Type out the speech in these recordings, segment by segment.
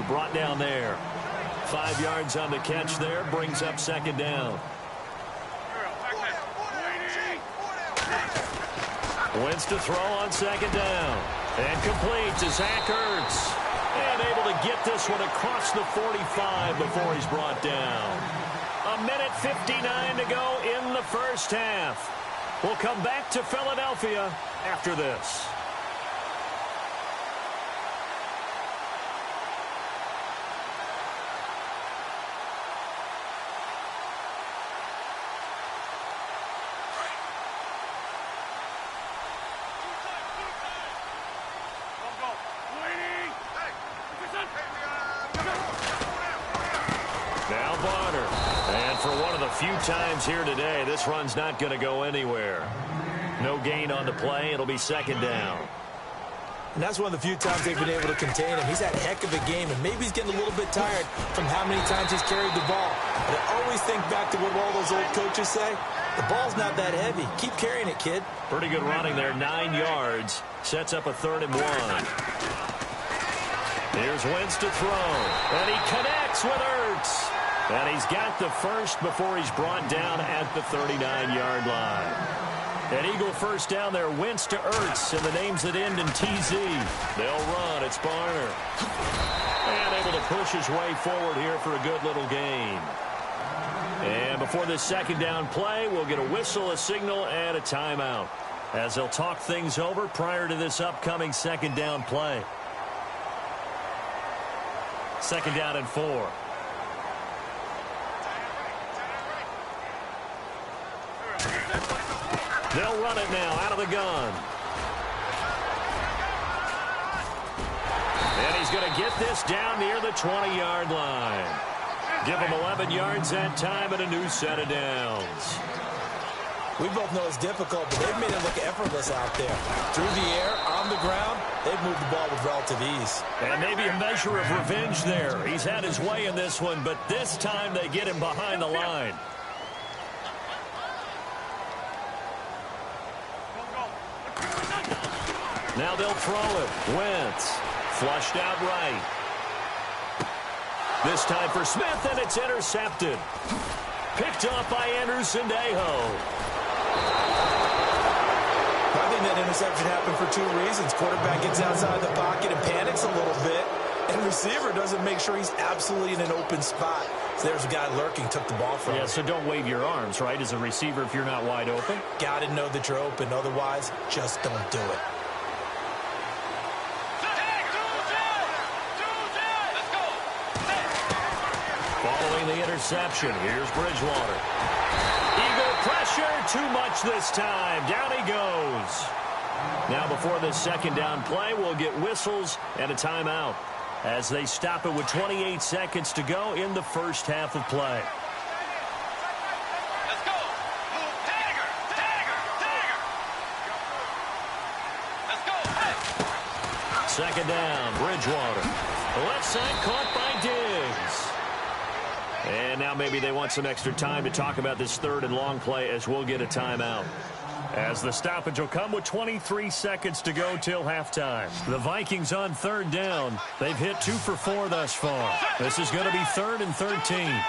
brought down there. 5 yards on the catch there, brings up second down. Wins to throw on second down. And complete to Zach Ertz. And able to get this one across the 45 before he's brought down. 1:59 to go in the first half. We'll come back to Philadelphia after this. Few times here today, this run's not going to go anywhere. No gain on the play. It'll be second down. And that's one of the few times they've been able to contain him. He's had a heck of a game, and maybe he's getting a little bit tired from how many times he's carried the ball. But I always think back to what all those old coaches say. The ball's not that heavy. Keep carrying it, kid. Pretty good running there. 9 yards. Sets up a 3rd and 1. Here's Wentz to throw. And he connects with Ertz. And he's got the first before he's brought down at the 39-yard line. An Eagle first down there. Wentz to Ertz, and the names that end in TZ. They'll run. It's Barner. And able to push his way forward here for a good little gain. And before this second down play, we'll get a whistle, a signal, and a timeout, as they'll talk things over prior to this upcoming second down play. Second down and 4. They'll run it now out of the gun. And he's going to get this down near the 20-yard line. Give him 11 yards that time and a new set of downs. We both know it's difficult, but they've made it look effortless out there. Through the air, on the ground, they've moved the ball with relative ease. And maybe a measure of revenge there. He's had his way in this one, but this time they get him behind the line. Now they'll throw it. Wentz flushed out right. This time for Smith, and it's intercepted. Picked off by Anderson-Dejo. I think that interception happened for 2 reasons. Quarterback gets outside the pocket and panics a little bit, and receiver doesn't make sure he's absolutely in an open spot. So there's a guy lurking, took the ball from him. Yeah, so don't wave your arms, right, as a receiver if you're not wide open. Got to know that you're open. Otherwise, just don't do it. Following the interception, here's Bridgewater. Eagle pressure, too much this time. Down he goes. Now before this second down play, we'll get whistles and a timeout as they stop it with 28 seconds to go in the first half of play. Let's go. Tagger. Let's go. Second down, Bridgewater. The left side caught by Diggs. And now maybe they want some extra time to talk about this 3rd and long play as we'll get a timeout. As the stoppage will come with 23 seconds to go till halftime. The Vikings on 3rd down. They've hit 2 for 4 thus far. This is going to be 3rd and 13.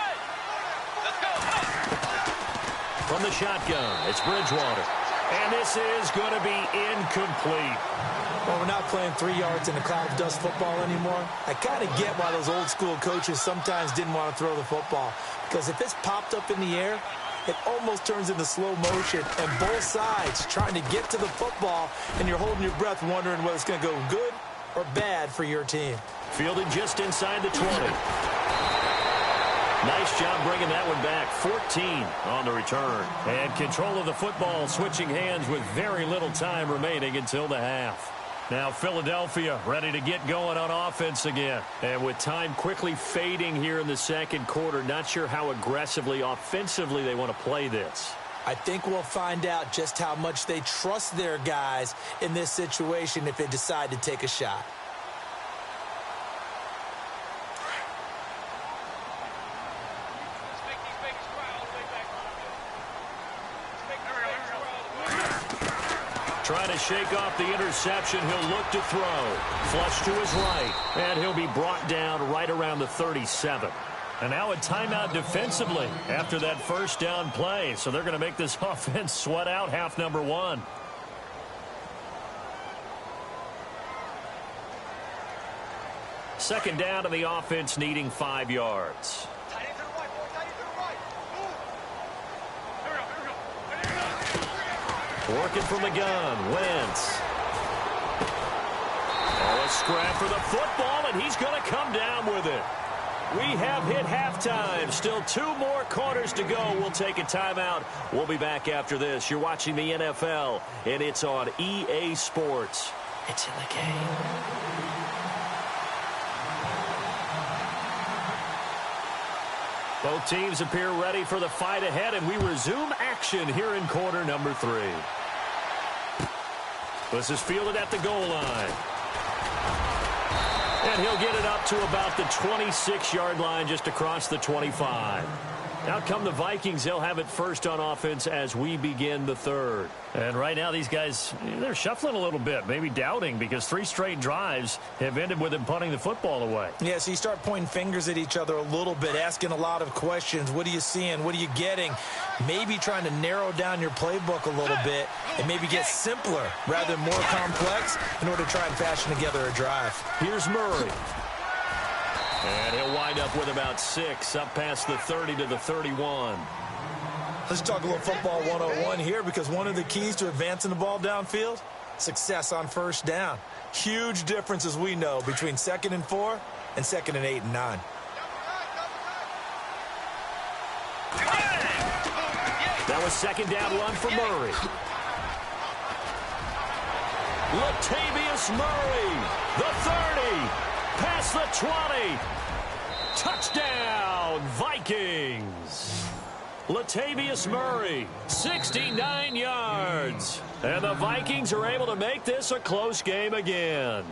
From the shotgun, it's Bridgewater. And this is going to be incomplete. Well, we're not playing 3 yards in a cloud of dust football anymore. I kind of get why those old school coaches sometimes didn't want to throw the football. Because if it's popped up in the air, it almost turns into slow motion. And both sides trying to get to the football, and you're holding your breath wondering whether it's going to go good or bad for your team. Fielded just inside the 20. Nice job bringing that one back. 14 on the return. And control of the football switching hands with very little time remaining until the half. Now Philadelphia ready to get going on offense again. And with time quickly fading here in the second quarter, not sure how aggressively, offensively they want to play this. I think we'll find out just how much they trust their guys in this situation if they decide to take a shot. Trying to shake off the interception. He'll look to throw. Flush to his right. And he'll be brought down right around the 37. And now a timeout defensively after that first down play. So they're going to make this offense sweat out half number one. Second down to the offense needing 5 yards. Working from the gun, Wentz. Oh, a scrap for the football, and he's going to come down with it. We have hit halftime. Still 2 more quarters to go. We'll take a timeout. We'll be back after this. You're watching the NFL, and it's on EA Sports. It's in the game. Both teams appear ready for the fight ahead, and we resume action here in quarter number 3. This is fielded at the goal line. And he'll get it up to about the 26-yard line, just across the 25. Out come the Vikings. They'll have it first on offense as we begin the third. And right now these guys, they're shuffling a little bit, maybe doubting, because 3 straight drives have ended with them punting the football away. Yeah, so you start pointing fingers at each other a little bit, asking a lot of questions. What are you seeing? What are you getting? Maybe trying to narrow down your playbook a little bit and maybe get simpler rather than more complex in order to try and fashion together a drive. Here's Murray. And he'll wind up with about 6, up past the 30 to the 31. Let's talk a little football 101 here, because one of the keys to advancing the ball downfield, success on first down. Huge difference, as we know, between 2nd and 4 and 2nd and 8 and 9. That was second down run for Murray. Latavius Murray, the 30. Past the 20. Touchdown, Vikings. Latavius Murray, 69 yards. And the Vikings are able to make this a close game again.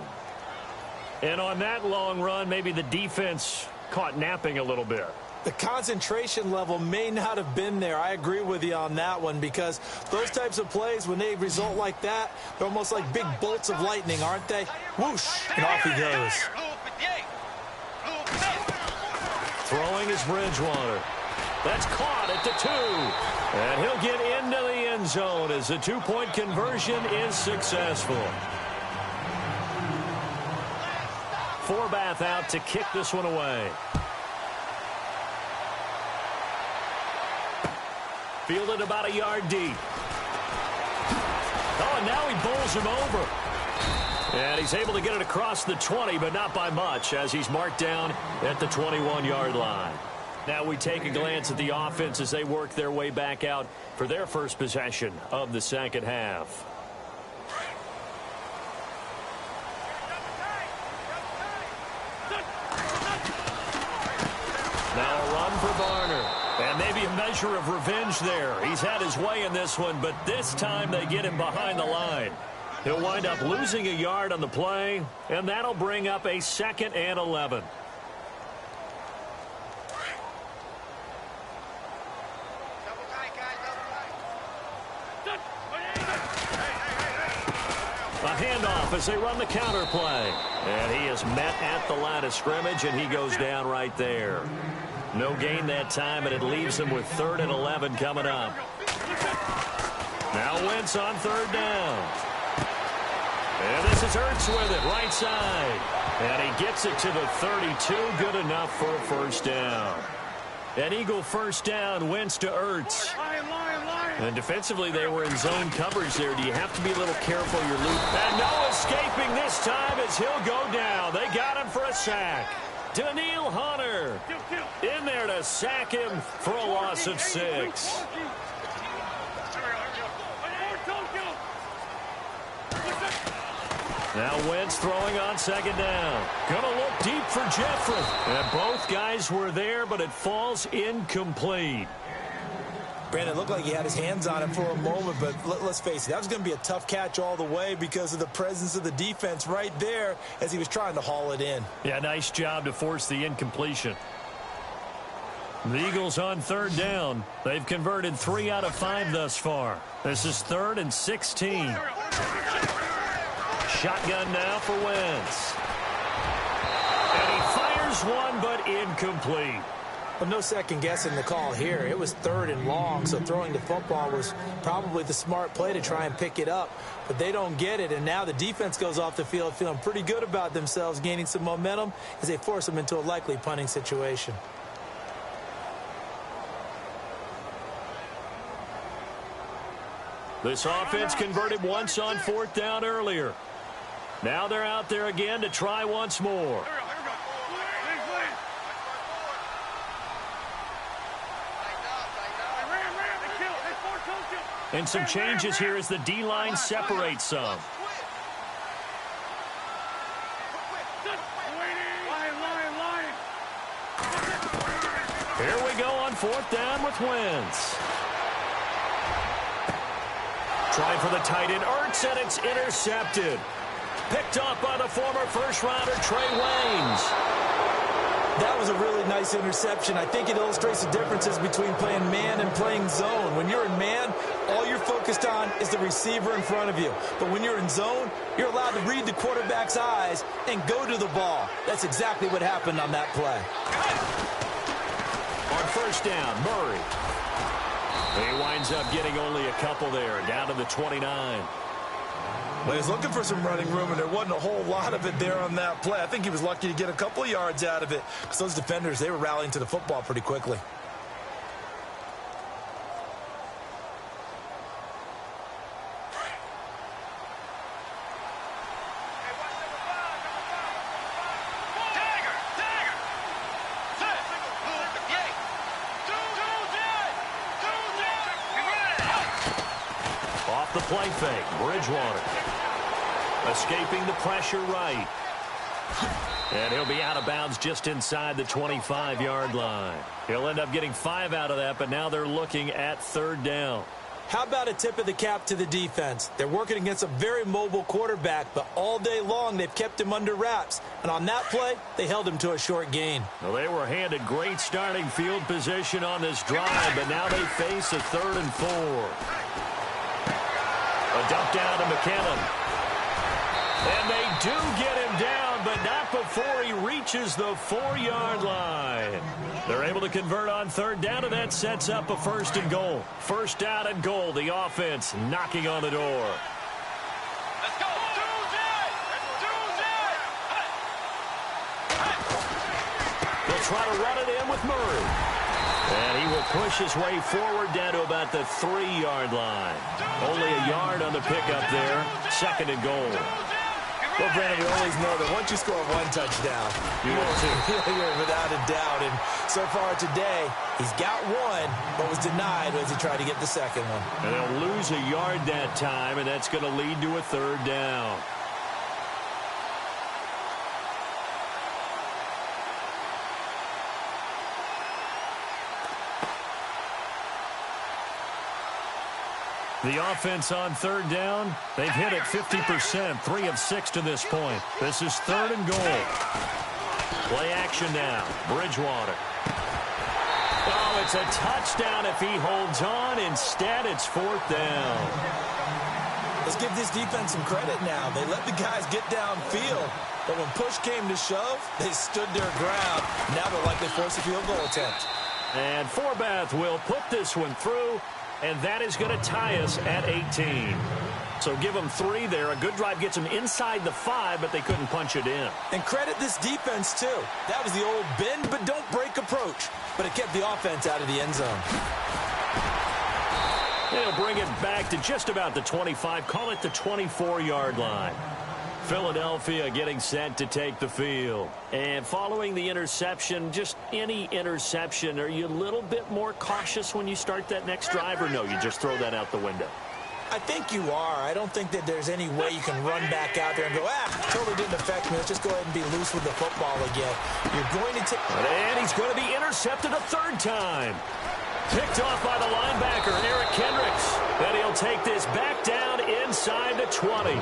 And on that long run, maybe the defense caught napping a little bit. The concentration level may not have been there. I agree with you on that one, because those types of plays, when they result like that, they're almost like big bolts of lightning, aren't they? Whoosh, and off he goes. Throwing is Bridgewater. That's caught at the 2. And he'll get into the end zone as the 2-point conversion is successful. Forbath out to kick this one away. Fielded about a yard deep. Oh, and now he bowls him over. And he's able to get it across the 20, but not by much, as he's marked down at the 21-yard line. Now we take a glance at the offense as they work their way back out for their first possession of the second half. Now a run for Barner. And maybe a measure of revenge there. He's had his way in this one, but this time they get him behind the line. He'll wind up losing a yard on the play, and that'll bring up a 2nd and 11. A handoff as they run the counter play. And he is met at the line of scrimmage, and he goes down right there. No gain that time, and it leaves him with 3rd and 11 coming up. Now Wentz on 3rd down. And this is Ertz with it, right side. And he gets it to the 32, good enough for a first down. An Eagle first down, Wentz to Ertz. And defensively, they were in zone coverage there. Do you have to be a little careful? You're loose. And no escaping this time as he'll go down. They got him for a sack. Daniil Hunter in there to sack him for a loss of 6. Now Wentz throwing on 2nd down. Gonna look deep for Jeffrey. And both guys were there, but it falls incomplete. Brandon, it looked like he had his hands on it for a moment, but let's face it, that was going to be a tough catch all the way because of the presence of the defense right there as he was trying to haul it in. Yeah, nice job to force the incompletion. The Eagles on 3rd down. They've converted 3 out of 5 thus far. This is 3rd and 16. Shotgun now for Wentz. And he fires one, but incomplete. Well, no second guessing the call here. It was 3rd and long, so throwing the football was probably the smart play to try and pick it up. But they don't get it, and now the defense goes off the field feeling pretty good about themselves, gaining some momentum as they force them into a likely punting situation. This offense converted once on 4th down earlier. Now they're out there again to try once more. And some changes here as the D-line separates some. Here we go on 4th down with Wentz. Trying for the tight end, Ertz, and it's intercepted. Picked off by the former first-rounder, Trey Waynes. That was a really nice interception. I think it illustrates the differences between playing man and playing zone. When you're in man, all you're focused on is the receiver in front of you. But when you're in zone, you're allowed to read the quarterback's eyes and go to the ball. That's exactly what happened on that play. On 1st down, Murray. He winds up getting only a couple there, down to the 29. Well, he was looking for some running room, and there wasn't a whole lot of it there on that play. I think he was lucky to get a couple of yards out of it because those defenders, they were rallying to the football pretty quickly. Off the play fake, Bridgewater. Escaping the pressure right. And he'll be out of bounds just inside the 25-yard line. He'll end up getting 5 out of that, but now they're looking at 3rd down. How about a tip of the cap to the defense? They're working against a very mobile quarterback, but all day long they've kept him under wraps. And on that play, they held him to a short gain. Well, they were handed great starting field position on this drive, but now they face a 3rd and 4. A dump down to McKinnon. And they do get him down, but not before he reaches the 4-yard line. They're able to convert on 3rd down, and that sets up a 1st and goal. 1st down and goal, the offense knocking on the door. Let's go. They'll try to run it in with Murray. And he will push his way forward down to about the 3-yard line. Only a yard on the pickup there. 2nd and goal. Well, Brandon, we always know that once you score 1 touchdown, you're without a doubt. And so far today, he's got 1, but was denied as he tried to get the 2nd one. And they'll lose a yard that time, and that's going to lead to a 3rd down. The offense on 3rd down, they've hit it 50%, 3 of 6 to this point. This is 3rd and goal. Play action now, Bridgewater. Oh, it's a touchdown if he holds on. Instead, it's 4th down. Let's give this defense some credit now. They let the guys get downfield, but when push came to shove, they stood their ground. Now they'll likely force a field goal attempt. And Forbath will put this one through. And that is going to tie us at 18. So give them 3 there. A good drive gets them inside the 5, but they couldn't punch it in. And credit this defense, too. That was the old bend but don't break approach. But it kept the offense out of the end zone. They'll bring it back to just about the 25. Call it the 24-yard line. Philadelphia getting set to take the field. And following the interception, just any interception, are you a little bit more cautious when you start that next drive, or no, you just throw that out the window? I think you are. I don't think that there's any way you can run back out there and go, totally didn't affect me. Let's just go ahead and be loose with the football again. You're going to take... And he's going to be intercepted a 3rd time. Picked off by the linebacker, Eric Kendricks. And he'll take this back down inside the 20.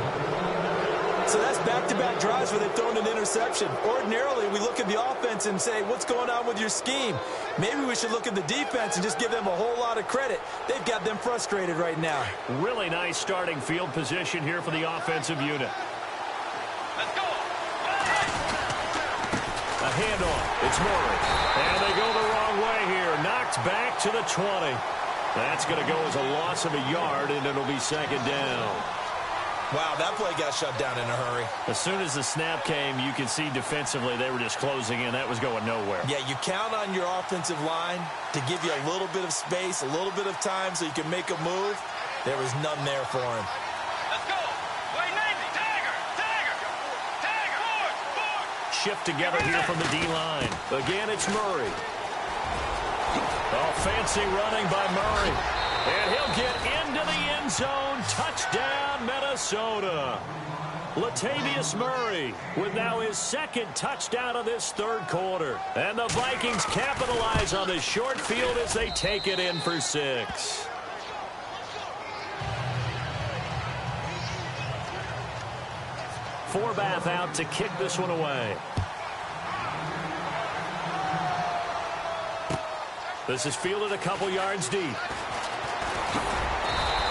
So that's back-to-back drives where they've thrown an interception. Ordinarily, we look at the offense and say, what's going on with your scheme? Maybe we should look at the defense and just give them a whole lot of credit. They've got them frustrated right now. Really nice starting field position here for the offensive unit. Let's go. A handoff. It's Murray. And they go the wrong way here. Knocked back to the 20. That's going to go as a loss of a yard, and it'll be second down. Wow, that play got shut down in a hurry. As soon as the snap came, you can see defensively they were just closing in. That was going nowhere. Yeah, you count on your offensive line to give you a little bit of space, a little bit of time so you can make a move. There was none there for him. Let's go. Wait, Navy. Tiger. Forward. Shift together here from the D-line. Again, it's Murray. Oh, fancy running by Murray. And he'll get into the end zone. Touchdown, Minnesota. Latavius Murray with now his second touchdown of this third quarter. And the Vikings capitalize on this short field as they take it in for 6. Forbath out to kick this one away. This is fielded a couple yards deep.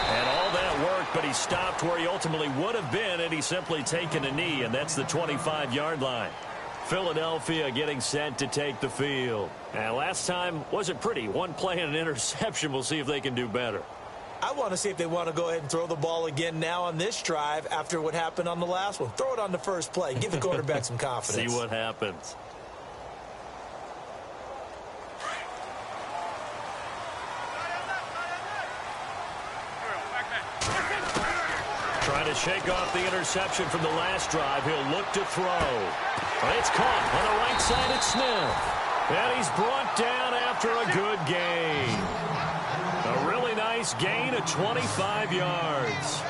And all that work, but he stopped where he ultimately would have been, and he's simply taken a knee, and that's the 25-yard line. Philadelphia getting set to take the field. And last time wasn't pretty. One play and an interception. We'll see if they can do better. I want to see if they want to go ahead and throw the ball again now on this drive after what happened on the last one. Throw it on the first play. Give the quarterback some confidence. See what happens. Trying to shake off the interception from the last drive. He'll look to throw. It's caught on the right side at Smith. And he's brought down after a good gain. A really nice gain of 25 yards.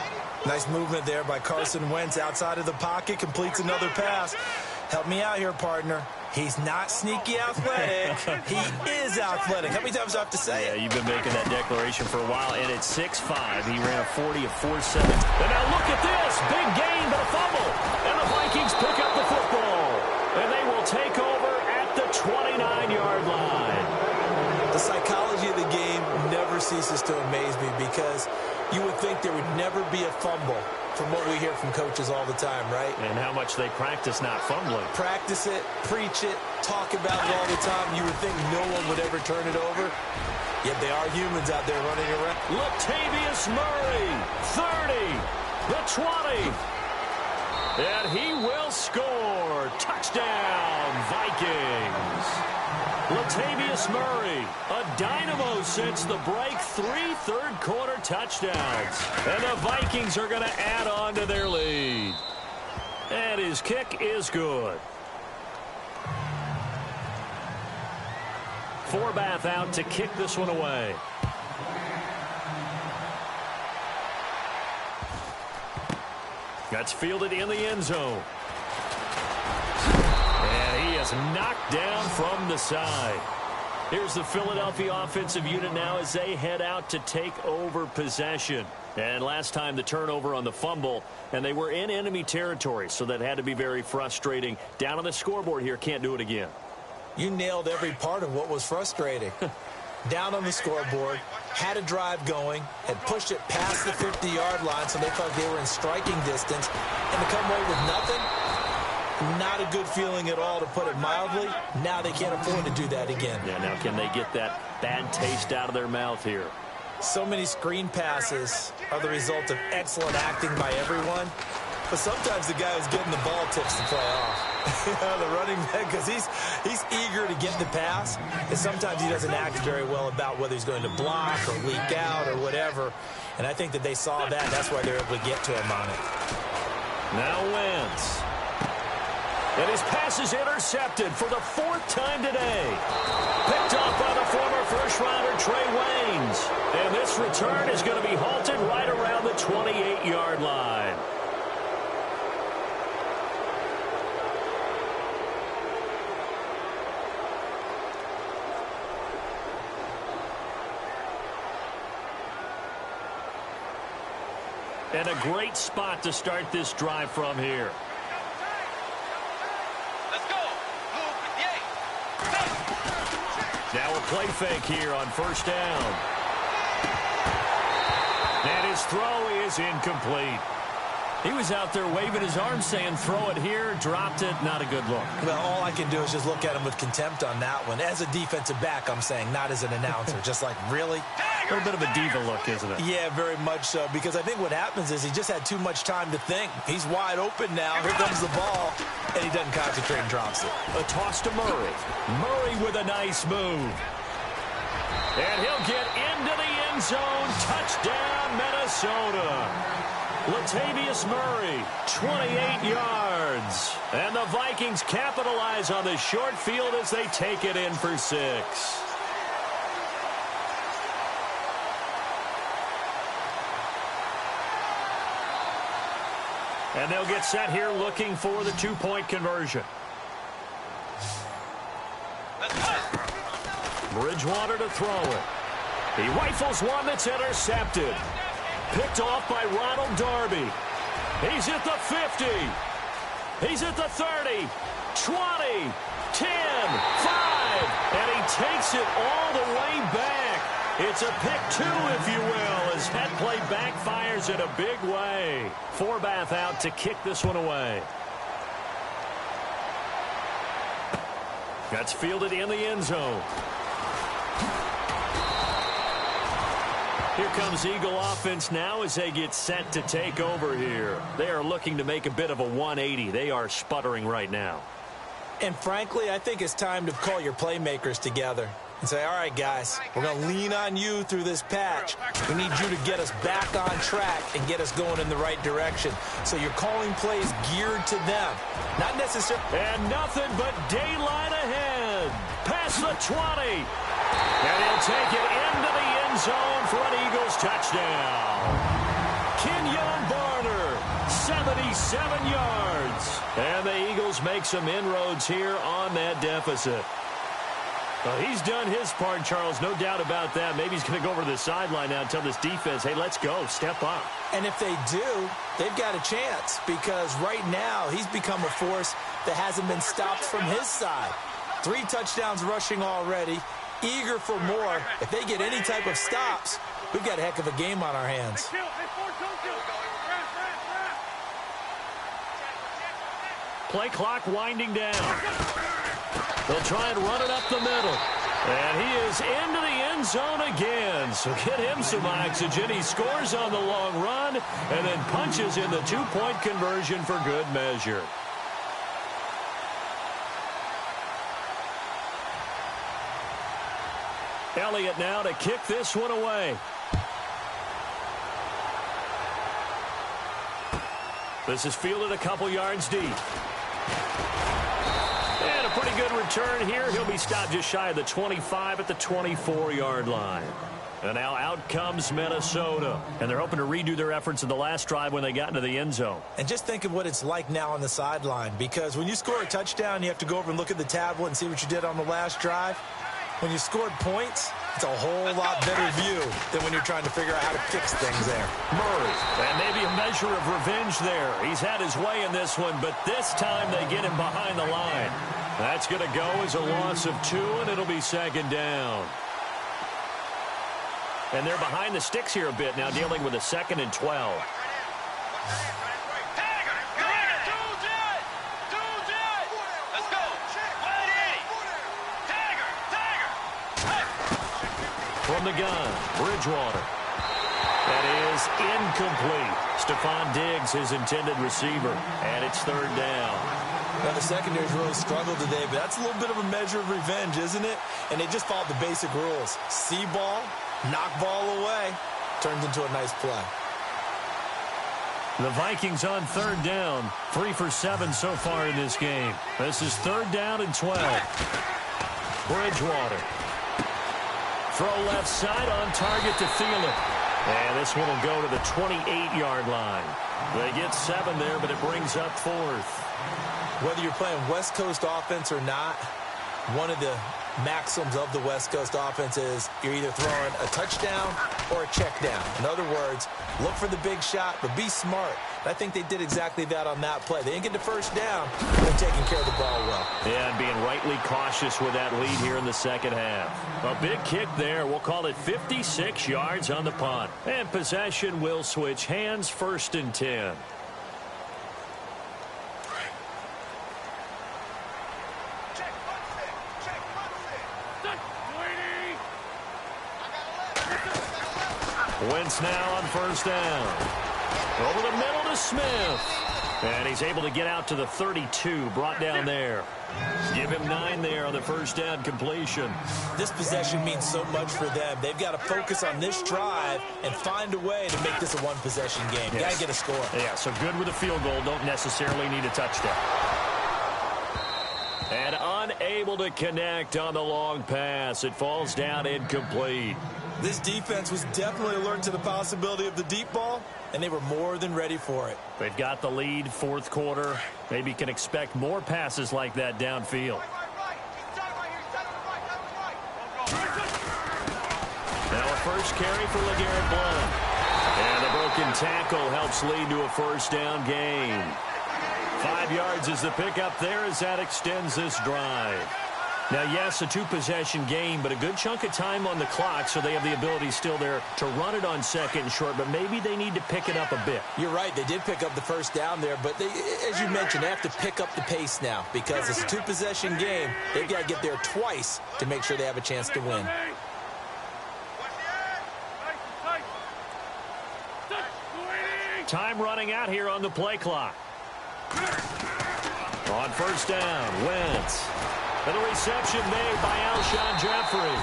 Nice movement there by Carson Wentz outside of the pocket. Completes another pass. Help me out here, partner. He's not sneaky athletic. He is athletic. How many times do I have to say it? Yeah, you've been making that declaration for a while, and at 6'5", he ran a 40 of 4.7. And now look at this. Big gain, but a fumble. And the Vikings pick up the football. And they will take over at the 29-yard line. The psychology of the game never ceases to amaze me because you would think there would never be a fumble from what we hear from coaches all the time, right? And how much they practice not fumbling. Practice it, preach it, talk about it all the time. You would think no one would ever turn it over. Yet they are humans out there running around. Latavius Murray, 30, the 20. And he will score. Touchdown, Vikings. Latavius Murray, a dynamo since the break, 3 third-quarter touchdowns. And the Vikings are going to add on to their lead. And his kick is good. Forbath out to kick this one away. That's fielded in the end zone. And he is knocked down from the side. Here's the Philadelphia offensive unit now as they head out to take over possession. And last time the turnover on the fumble, and they were in enemy territory, so that had to be very frustrating. Down on the scoreboard here, can't do it again. You nailed every part of what was frustrating. Down on the scoreboard, had a drive going, had pushed it past the 50-yard line, so they felt they were in striking distance, and to come away with nothing, not a good feeling at all, to put it mildly. Now they can't afford to do that again. Yeah, now can they get that bad taste out of their mouth here? So many screen passes are the result of excellent acting by everyone, but sometimes the guy who's getting the ball tips the play off. The running back, because he's eager to get the pass, and sometimes he doesn't act very well about whether he's going to block or leak out or whatever. And I think that they saw that. That's why they're able to get to him on it. Now Wentz. And his pass is intercepted for the 4th time today. Picked off by the former first-rounder Trey Waynes. And this return is going to be halted right around the 28-yard line. And a great spot to start this drive from here. Let's go. Move with the 8. Now a play fake here on first down. And his throw is incomplete. He was out there waving his arms saying, throw it here, dropped it, not a good look. Well, all I can do is just look at him with contempt on that one. As a defensive back, I'm saying, not as an announcer. Just like, really? A little bit of a diva look, isn't it? Yeah, very much so, because I think what happens is he just had too much time to think. He's wide open now. Here comes the ball, and he doesn't concentrate and drops it. A toss to Murray. Murray with a nice move. And he'll get into the end zone. Touchdown, Minnesota. Latavius Murray, 28 yards. And the Vikings capitalize on the short field as they take it in for 6. And they'll get set here looking for the 2-point conversion. Bridgewater to throw it. He rifles one that's intercepted. Picked off by Ronald Darby. He's at the 50. He's at the 30, 20, 10, 5. And he takes it all the way back. It's a pick 2, if you will, as that play backfires in a big way. Forbath out to kick this one away. That's fielded in the end zone. Here comes Eagle offense now as they get set to take over here. They are looking to make a bit of a 180. They are sputtering right now. And frankly, I think it's time to call your playmakers together and say, all right, guys, we're going to lean on you through this patch. We need you to get us back on track and get us going in the right direction. So you're calling plays geared to them. Not necessarily. And nothing but daylight ahead. Past the 20. And he'll take it into the end zone for an Eagles touchdown. Kenyon Barner, 77 yards. And the Eagles make some inroads here on that deficit. Well, he's done his part, Charles, no doubt about that. Maybe he's going to go over to the sideline now and tell this defense, hey, let's go, step up. And if they do, they've got a chance because right now he's become a force that hasn't been stopped from his side. 3 touchdowns rushing already, eager for more. If they get any type of stops, we've got a heck of a game on our hands. Play clock winding down. They'll try and run it up the middle. And he is into the end zone again. So get him some oxygen. He scores on the long run and then punches in the 2-point conversion for good measure. Elliott now to kick this one away. This is fielded a couple yards deep. And a pretty good return here. He'll be stopped just shy of the 25 at the 24-yard line. And now out comes Minnesota. And they're hoping to redo their efforts in the last drive when they got into the end zone. And just think of what it's like now on the sideline. Because when you score a touchdown, you have to go over and look at the tablet and see what you did on the last drive. When you scored points, it's a whole lot better view than when you're trying to figure out how to fix things there. Murray, and maybe a measure of revenge there. He's had his way in this one, but this time they get him behind the line. That's going to go as a loss of 2, and it'll be second down. And they're behind the sticks here a bit now, dealing with a 2nd and 12. From the gun, Bridgewater. That is incomplete. Stephon Diggs, his intended receiver, and it's 3rd down. Now, the secondary's really struggled today, but that's a little bit of a measure of revenge, isn't it? And they just followed the basic rules. See ball, knock ball away, turns into a nice play. The Vikings on 3rd down, 3 for 7 so far in this game. This is 3rd down and 12. Bridgewater. Throw left side on target to Thielen. And this one will go to the 28-yard line. They get 7 there, but it brings up 4th. Whether you're playing West Coast offense or not, one of the maxims of the West Coast offense is you're either throwing a touchdown or a check down. In other words, Look for the big shot, but be smart. I think they did exactly that on that play. They didn't get the first down. They're taking care of the ball well. Yeah, and being rightly cautious with that lead here in the second half. A big kick there. We'll call it 56 yards on the punt. And possession will switch hands, 1st and 10. Wentz now on 1st down. Over the middle to Smith. And he's able to get out to the 32, brought down there. Give him 9 there on the 1st down completion. This possession means so much for them. They've got to focus on this drive and find a way to make this a one-possession game. Yes. Got to get a score. Yeah, so good with a field goal. Don't necessarily need a touchdown. And unable to connect on the long pass. It falls down incomplete. This defense was definitely alert to the possibility of the deep ball, and they were more than ready for it. They've got the lead, 4th quarter. Maybe can expect more passes like that downfield. Now a first carry for LeGarrette Blount. And the broken tackle helps lead to a 1st down gain. 5 yards is the pickup there as that extends this drive. Now, yes, a 2-possession game, but a good chunk of time on the clock, so they have the ability still there to run it on 2nd and short, but maybe they need to pick it up a bit. You're right. They did pick up the 1st down there, but they, as you mentioned, they have to pick up the pace now because it's a 2-possession game. They've got to get there twice to make sure they have a chance to win. Time running out here on the play clock. On 1st down, Wentz. And the reception made by Alshon Jeffrey.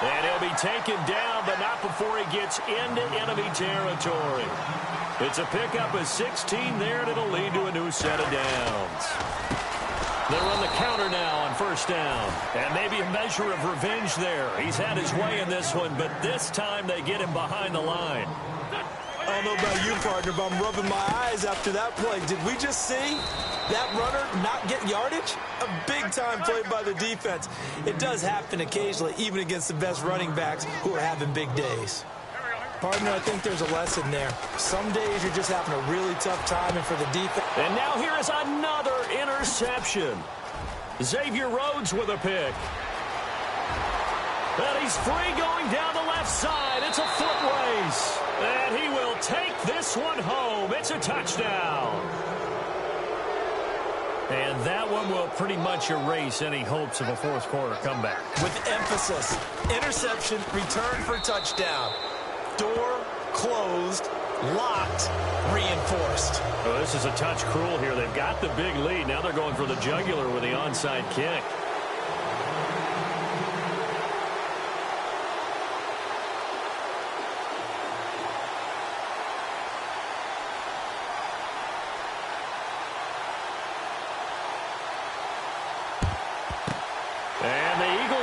And he'll be taken down, but not before he gets into enemy territory. It's a pickup of 16 there, and it'll lead to a new set of downs. They run the counter now on 1st down. And maybe a measure of revenge there. He's had his way in this one, but this time they get him behind the line. I don't know about you, partner, but I'm rubbing my eyes after that play. Did we just see that runner not get yardage? A big-time play by the defense. It does happen occasionally, even against the best running backs who are having big days. Partner, I think there's a lesson there. Some days you're just having a really tough time, and for the defense. And now here is another interception. Xavier Rhodes with a pick. And he's free going down the left side. It's a foot race. And he will take this one home. It's a touchdown. And that one will pretty much erase any hopes of a 4th quarter comeback. With emphasis, interception, return for touchdown. Door closed, locked, reinforced. Oh, this is a touch cruel here. They've got the big lead. Now they're going for the jugular with the onside kick.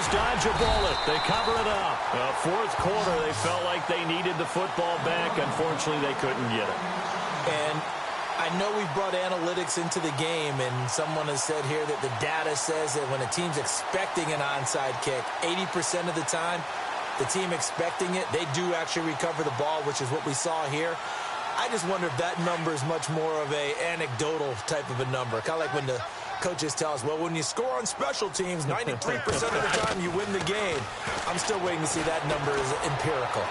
Dodge a bullet. They cover it up. 4th quarter, they felt like they needed the football back. Unfortunately, they couldn't get it. And I know we've brought analytics into the game, and someone has said here that the data says that when a team's expecting an onside kick, 80% of the time, the team expecting it, they do actually recover the ball, which is what we saw here. I just wonder if that number is much more of a anecdotal type of a number. Kind of like when the coaches tell us, well, when you score on special teams, 93% of the time you win the game. I'm still waiting to see that number is empirical.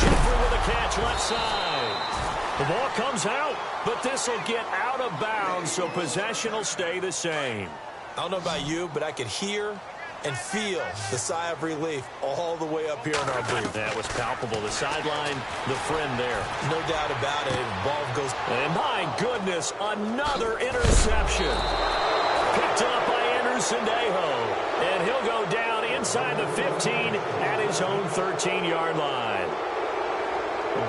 Jeffrey with a catch left side. The ball comes out, but this will get out of bounds, so possession will stay the same. I don't know about you, but I could hear and feel the sigh of relief all the way up here in our booth. That was palpable. The sideline, the friend there. No doubt about it. Ball goes. And my goodness, another interception. Picked up by Anderson Dejo. And he'll go down inside the 15 at his own 13-yard line.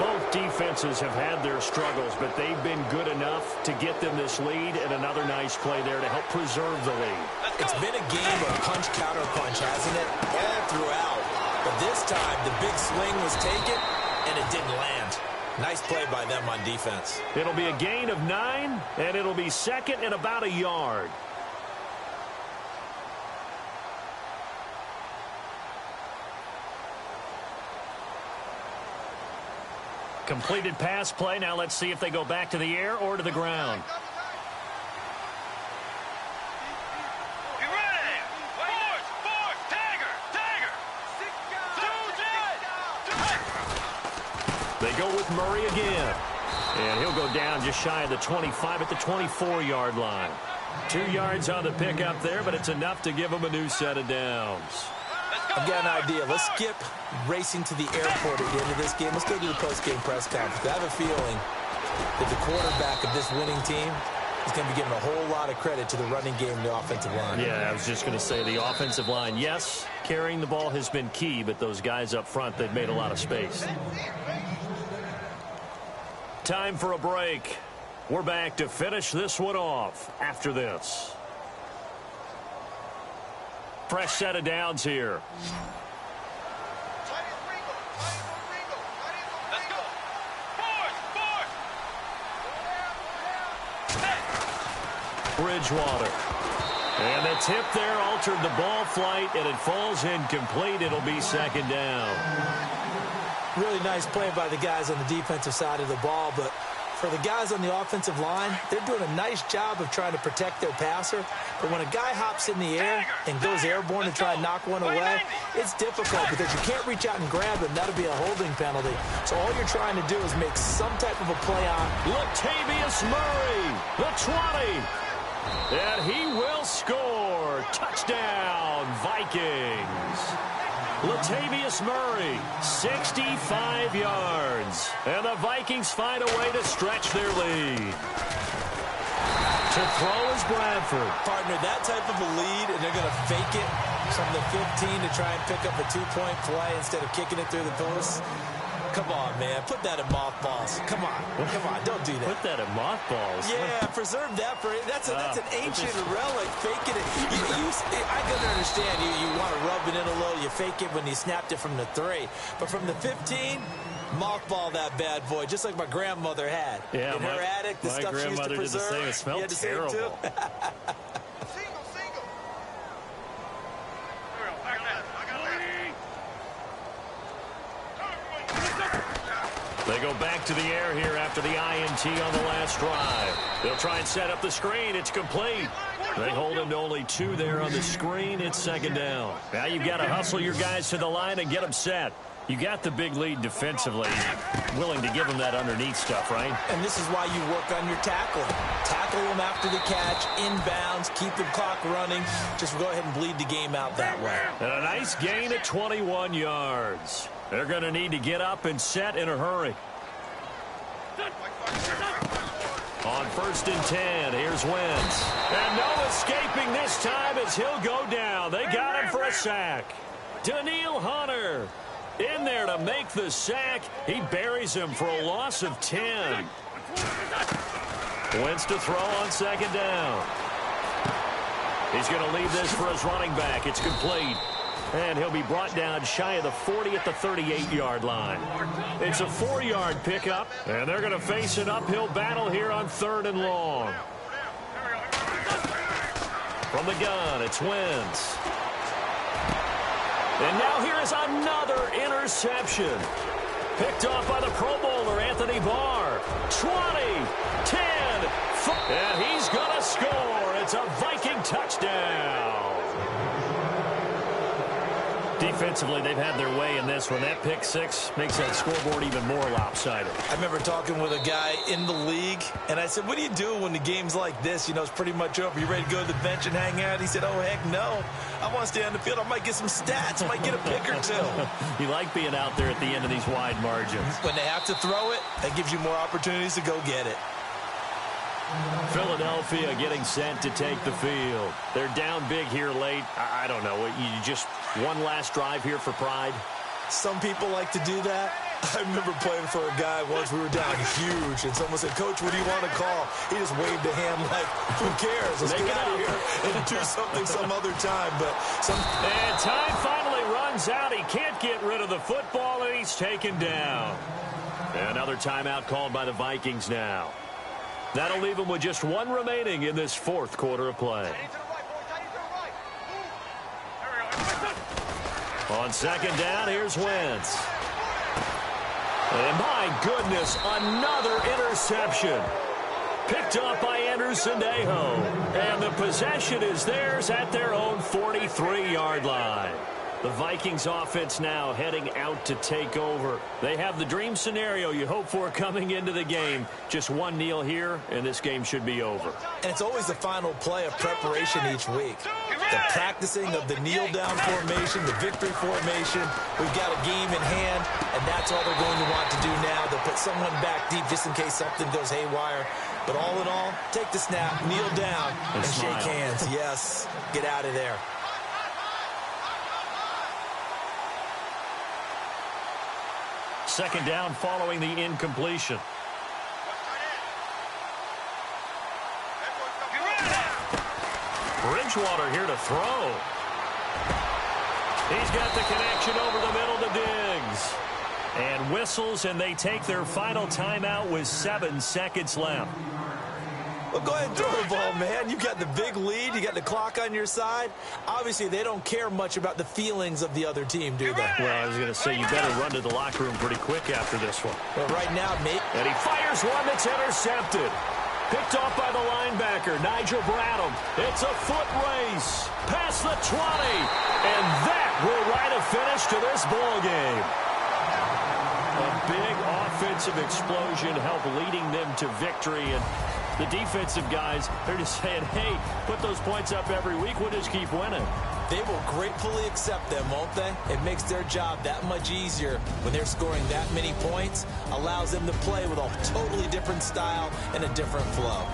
Both defenses have had their struggles, but they've been good enough to get them this lead, and another nice play there to help preserve the lead. It's been a game of punch, counter, punch, hasn't it? All throughout. But this time, the big swing was taken, and it didn't land. Nice play by them on defense. It'll be a gain of 9, and it'll be 2nd and about a yard. Completed pass play. Now let's see if they go back to the air or to the ground. You ready? Force, Tiger. They go with Murray again. And he'll go down just shy of the 25 at the 24-yard line. 2 yards on the pickup there, but it's enough to give him a new set of downs. I've got an idea. Let's skip racing to the airport at the end of this game. Let's go to the post-game press conference. I have a feeling that the quarterback of this winning team is going to be giving a whole lot of credit to the running game and the offensive line. Yeah, I was just going to say the offensive line, yes, carrying the ball has been key, but those guys up front, they've made a lot of space. Time for a break. We're back to finish this one off after this. Fresh set of downs here. Let's go. Force. Bridgewater. And the tip there altered the ball flight, and it falls incomplete. It'll be second down. Really nice play by the guys on the defensive side of the ball, but for the guys on the offensive line, they're doing a nice job of trying to protect their passer. But when a guy hops in the air and goes airborne to try and knock one away, it's difficult because you can't reach out and grab him. That'll be a holding penalty. So all you're trying to do is make some type of a play on. Latavius Murray, the 20. And he will score. Touchdown, Vikings. Latavius Murray, 65 yards. And the Vikings find a way to stretch their lead. To throw is Bradford. Partner, that type of a lead, and they're going to fake it from the 15 to try and pick up a 2-point play instead of kicking it through the post. Come on, man. Put that in mothballs. Come on. Don't do that. Put that in mothballs. Yeah, preserve that for that's an ancient relic. Faking it. I can understand you want to rub it in a little. You fake it when you snapped it from the 3. But from the 15, mothball that bad boy, just like my grandmother had. Yeah, in her attic, the stuff she used to preserve. Did the same. It smelled terrible. They go back to the air here after the INT on the last drive. They'll try and set up the screen. It's complete. They hold him to only 2 there on the screen. It's second down. Now you've got to hustle your guys to the line and get them set. You got the big lead defensively. Willing to give them that underneath stuff, right? And this is why you work on your tackling. Tackle them after the catch, inbounds, keep the clock running. Just go ahead and bleed the game out that way. And a nice gain at 21 yards. They're going to need to get up and set in a hurry. On 1st and 10, here's Wentz. And no escaping this time as he'll go down. They got him for a sack. Daniil Hunter in there to make the sack. He buries him for a loss of 10. Wentz to throw on second down. He's going to leave this for his running back. It's complete. And he'll be brought down shy of the 40 at the 38-yard line. It's a 4-yard pickup, and they're going to face an uphill battle here on 3rd and long. From the gun, it's Wentz. And now here is another interception. Picked off by the Pro Bowler, Anthony Barr. 20, 10, 5, and he's going to score. It's a Viking touchdown. Defensively, they've had their way in this one. That pick 6 makes that scoreboard even more lopsided. I remember talking with a guy in the league, and I said, what do you do when the game's like this? You know, it's pretty much over. You ready to go to the bench and hang out? He said, oh, heck no. I want to stay on the field. I might get some stats. I might get a pick or 2. You like being out there at the end of these wide margins. When they have to throw it, that gives you more opportunities to go get it. Philadelphia getting sent to take the field. They're down big here late. I don't know. You just one last drive here for pride? Some people like to do that. I remember playing for a guy once. We were down huge, and someone said, Coach, what do you want to call? He just waved a hand like, who cares? Let's get out of here and do something some other time. And time finally runs out. He can't get rid of the football, and he's taken down. Another timeout called by the Vikings now. That'll leave them with just 1 remaining in this 4th quarter of play. On second down, here's Wentz. And my goodness, another interception. Picked off by Anderson Aho. And the possession is theirs at their own 43-yard line. The Vikings offense now heading out to take over. They have the dream scenario you hope for coming into the game. Just one kneel here, and this game should be over. And it's always the final play of preparation each week. The practicing of the kneel-down formation, the victory formation. We've got a game in hand, and that's all they're going to want to do now. They'll put someone back deep just in case something goes haywire. But all in all, take the snap, kneel down, and shake hands. Yes, get out of there. Second down following the incompletion. Bridgewater here to throw. He's got the connection over the middle to Diggs. And whistles, and they take their final timeout with 7 seconds left. Well, go ahead and throw the ball, man. You got the big lead. You got the clock on your side. Obviously, they don't care much about the feelings of the other team, do they? Well, I was going to say, you better run to the locker room pretty quick after this one. Well, right now, mate. And he fires one that's intercepted. Picked off by the linebacker, Nigel Bradham. It's a foot race. Past the 20. And that will write a finish to this ball game. A big offensive explosion helped leading them to victory. And the defensive guys, they're just saying, hey, put those points up every week. We'll just keep winning. They will gratefully accept them, won't they? It makes their job that much easier when they're scoring that many points. Allows them to play with a totally different style and a different flow.